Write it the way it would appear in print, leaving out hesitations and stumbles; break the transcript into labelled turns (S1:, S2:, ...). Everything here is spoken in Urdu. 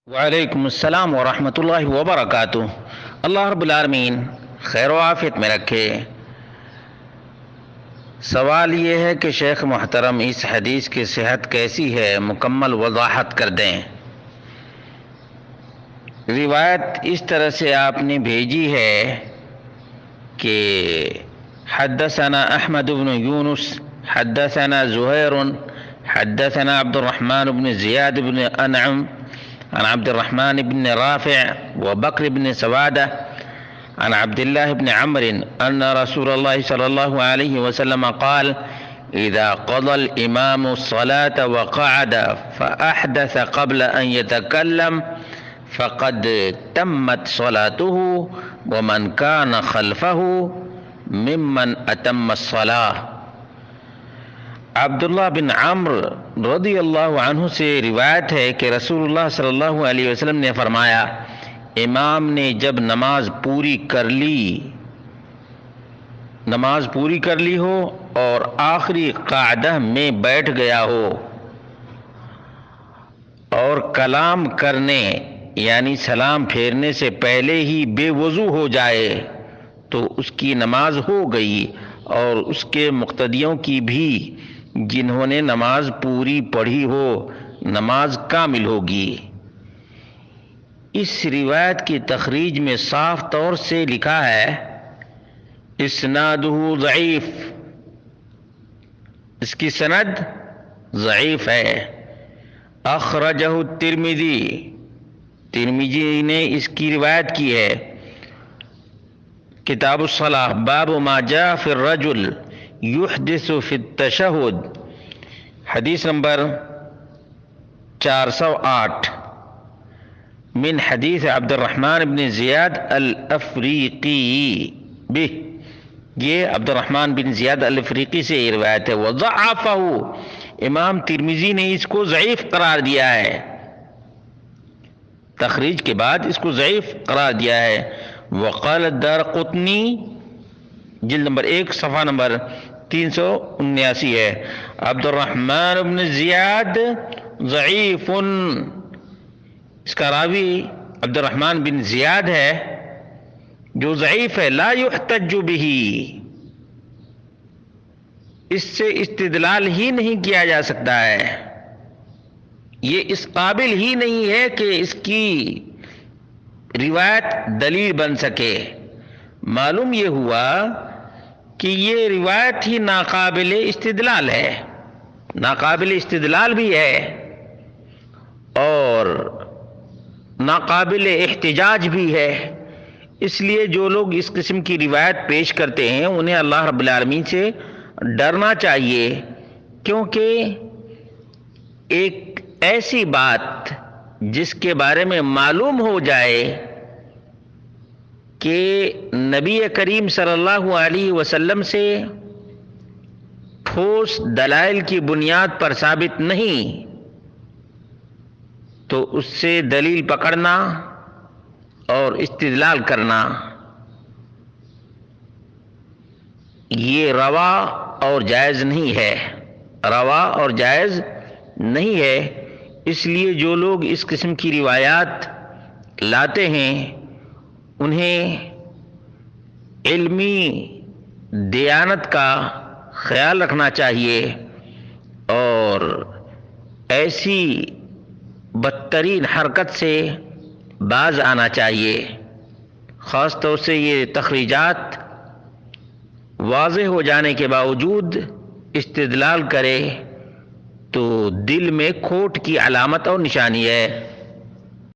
S1: وعلیکم السلام ورحمۃ اللہ وبرکاتہ۔ اللہ رب العالمین خیر و عافیت میں رکھے۔ سوال یہ ہے کہ شیخ محترم اس حدیث کی صحت کیسی ہے، مکمل وضاحت کر دیں۔ روایت اس طرح سے آپ نے بھیجی ہے کہ حدثنا احمد بن یونس حدثنا زہیر حدثنا عبد الرحمن بن زیاد بن انعم عن عبد الرحمن بن رافع وبكر بن سوادة عن عبد الله بن عمرو أن رسول الله صلى الله عليه وسلم قال: إذا قضى الإمام الصلاة وقعد فأحدث قبل أن يتكلم فقد تمت صلاته ومن كان خلفه ممن أتم الصلاة۔ عبداللہ بن عمرو رضی اللہ عنہ سے روایت ہے کہ رسول اللہ صلی اللہ علیہ وسلم نے فرمایا، امام نے جب نماز پوری کر لی ہو اور آخری قعدہ میں بیٹھ گیا ہو اور کلام کرنے یعنی سلام پھیرنے سے پہلے ہی بے وضو ہو جائے تو اس کی نماز ہو گئی، اور اس کے مقتدیوں کی بھی جنہوں نے نماز پوری پڑھی ہو نماز کامل ہوگی۔ اس روایت کی تخریج میں صاف طور سے لکھا ہے اسنادہ ضعیف، اس کی سند ضعیف ہے۔ اخرجہ الترمذی، ترمذی نے اس کی روایت کی ہے، کتاب الصلاۃ، باب ما جاء فی الرجل یحدث فی التشہد، حدیث نمبر 408، من حدیث عبد الرحمن بن زیاد الافریقی بہ، یہ عبد الرحمن بن زیاد الافریقی سے یہ روایت ہے۔ وضعفہ، امام ترمذی نے اس کو ضعیف قرار دیا ہے، تخریج کے بعد اس کو ضعیف قرار دیا ہے۔ وقال الدارقطنی، جلد نمبر 1 صفحہ نمبر 379 ہے، عبد الرحمن بن زیاد ضعیف، اس کا راوی عبد الرحمن بن زیاد ہے جو ضعیف ہے، لا یحتج بہ، اس سے استدلال ہی نہیں کیا جا سکتا ہے، یہ اس قابل ہی نہیں ہے کہ اس کی روایت دلیل بن سکے۔ معلوم یہ ہوا کہ یہ روایت ہی ناقابل استدلال ہے، ناقابل استدلال بھی ہے اور ناقابل احتجاج بھی ہے۔ اس لیے جو لوگ اس قسم کی روایت پیش کرتے ہیں انہیں اللہ رب العالمین سے ڈرنا چاہیے، کیونکہ ایک ایسی بات جس کے بارے میں معلوم ہو جائے کہ نبی کریم صلی اللہ علیہ وسلم سے ٹھوس دلائل کی بنیاد پر ثابت نہیں، تو اس سے دلیل پکڑنا اور استدلال کرنا یہ روا اور جائز نہیں ہے، روا اور جائز نہیں ہے۔ اس لیے جو لوگ اس قسم کی روایات لاتے ہیں انہیں علمی دیانت کا خیال رکھنا چاہیے اور ایسی بدترین حرکت سے باز آنا چاہیے۔ خاص طور سے یہ تخریجات واضح ہو جانے کے باوجود استدلال کرے تو دل میں کھوٹ کی علامت اور نشانی ہے۔